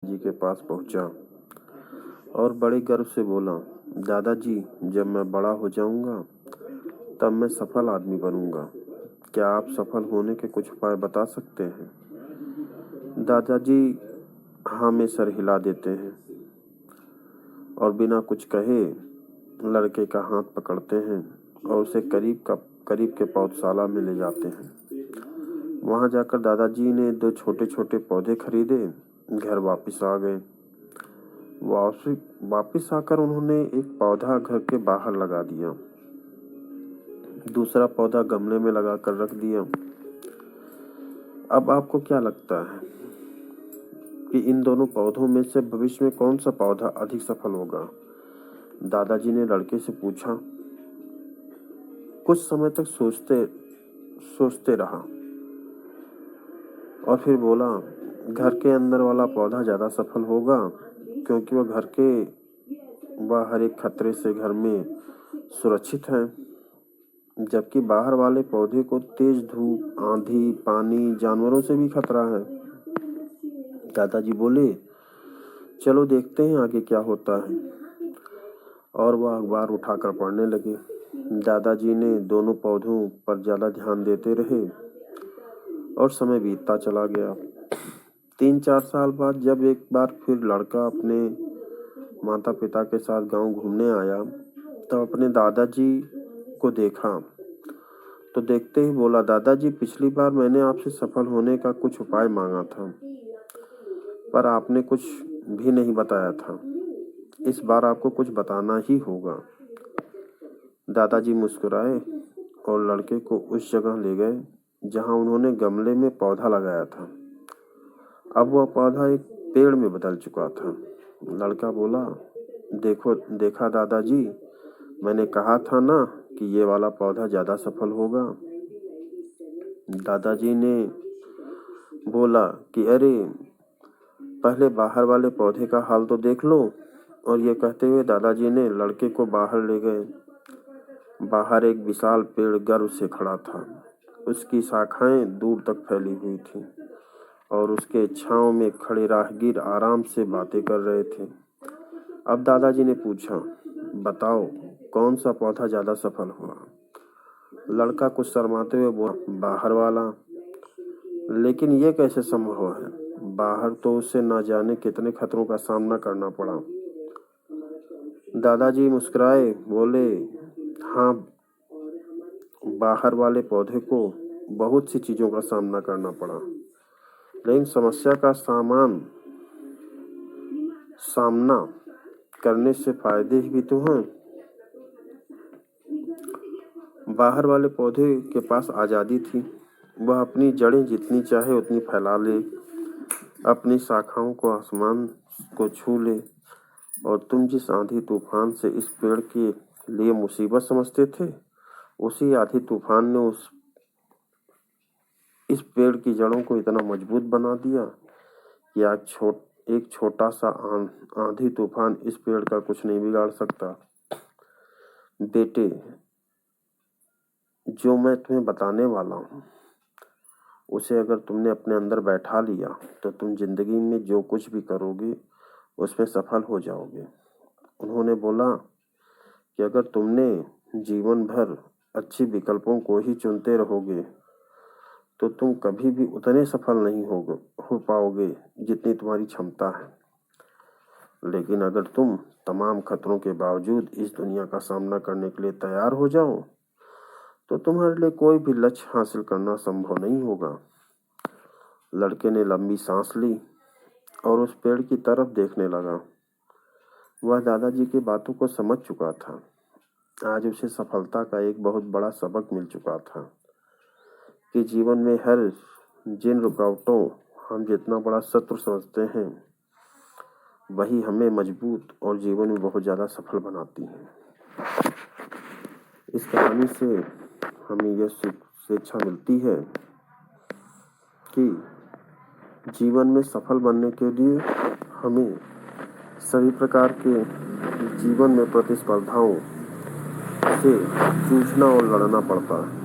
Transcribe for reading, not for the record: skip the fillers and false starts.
जी के पास पहुंचा और बड़े गर्व से बोला, दादाजी, जब मैं बड़ा हो जाऊंगा तब मैं सफल आदमी बनूंगा। क्या आप सफल होने के कुछ उपाय बता सकते हैं? दादाजी हाँ में सर हिला देते हैं और बिना कुछ कहे लड़के का हाथ पकड़ते हैं और उसे करीब के पौधशाला में ले जाते हैं। वहां जाकर दादाजी ने 2 छोटे छोटे पौधे खरीदे, घर वापस आ गए। वापिस आकर उन्होंने एक पौधा घर के बाहर लगा दिया, दूसरा पौधा गमले में लगा कर रख दिया। अब आपको क्या लगता है कि इन दोनों पौधों में से भविष्य में कौन सा पौधा अधिक सफल होगा? दादाजी ने लड़के से पूछा। कुछ समय तक सोचते रहा और फिर बोला, घर के अंदर वाला पौधा ज्यादा सफल होगा, क्योंकि वह घर के बाहर एक खतरे से घर में सुरक्षित है, जबकि बाहर वाले पौधे को तेज धूप, आंधी, पानी, जानवरों से भी खतरा है। दादाजी बोले, चलो देखते हैं आगे क्या होता है। और वह अखबार उठाकर पढ़ने लगे। दादाजी ने दोनों पौधों पर ज्यादा ध्यान देते रहे और समय बीतता चला गया। 3-4 साल बाद जब एक बार फिर लड़का अपने माता पिता के साथ गांव घूमने आया तब अपने दादाजी को देखा तो देखते ही बोला, दादाजी, पिछली बार मैंने आपसे सफल होने का कुछ उपाय मांगा था, पर आपने कुछ भी नहीं बताया था। इस बार आपको कुछ बताना ही होगा। दादाजी मुस्कुराए और लड़के को उस जगह ले गए जहां उन्होंने गमले में पौधा लगाया था। अब वह पौधा एक पेड़ में बदल चुका था। लड़का बोला, देखा दादाजी, मैंने कहा था ना कि ये वाला पौधा ज्यादा सफल होगा। दादाजी ने बोला कि अरे, पहले बाहर वाले पौधे का हाल तो देख लो। और ये कहते हुए दादाजी ने लड़के को बाहर ले गए। बाहर एक विशाल पेड़ गर्व से खड़ा था। उसकी शाखाएं दूर तक फैली हुई थीं और उसके छांव में खड़े राहगीर आराम से बातें कर रहे थे। अब दादाजी ने पूछा, बताओ कौन सा पौधा ज्यादा सफल हुआ? लड़का कुछ शर्माते हुए बोला, बाहर वाला। लेकिन ये कैसे संभव है? बाहर तो उसे ना जाने कितने खतरों का सामना करना पड़ा। दादाजी मुस्कुराए, बोले, हाँ, बाहर वाले पौधे को बहुत सी चीजों का सामना करना पड़ा, लेकिन समस्या का सामना करने से फायदे भी तो हैं। बाहर वाले पौधे के पास आजादी थी। वह अपनी जड़ें जितनी चाहे उतनी फैला ले, अपनी शाखाओं को आसमान को छू ले। और तुम जिस आंधी तूफान से इस पेड़ के लिए मुसीबत समझते थे, उसी आंधी तूफान ने इस पेड़ की जड़ों को इतना मजबूत बना दिया कि आज एक छोटा सा आंधी तूफान इस पेड़ का कुछ नहीं बिगाड़ सकता। बेटे, जो मैं तुम्हें बताने वाला हूँ, उसे अगर तुमने अपने अंदर बैठा लिया तो तुम जिंदगी में जो कुछ भी करोगे उसमें सफल हो जाओगे। उन्होंने बोला कि अगर तुमने जीवन भर अच्छी विकल्पों को ही चुनते रहोगे तो तुम कभी भी उतने सफल नहीं हो पाओगे जितनी तुम्हारी क्षमता है। लेकिन अगर तुम तमाम खतरों के बावजूद इस दुनिया का सामना करने के लिए तैयार हो जाओ तो तुम्हारे लिए कोई भी लक्ष्य हासिल करना संभव नहीं होगा। लड़के ने लंबी सांस ली और उस पेड़ की तरफ देखने लगा। वह दादाजी की बातों को समझ चुका था। आज उसे सफलता का एक बहुत बड़ा सबक मिल चुका था कि जीवन में हर जिन रुकावटों हम जितना बड़ा शत्रु समझते हैं, वही हमें मजबूत और जीवन में बहुत ज्यादा सफल बनाती हैं। इस कहानी से हमें यह शिक्षा मिलती है कि जीवन में सफल बनने के लिए हमें सभी प्रकार के जीवन में प्रतिस्पर्धाओं से जूझना और लड़ना पड़ता है।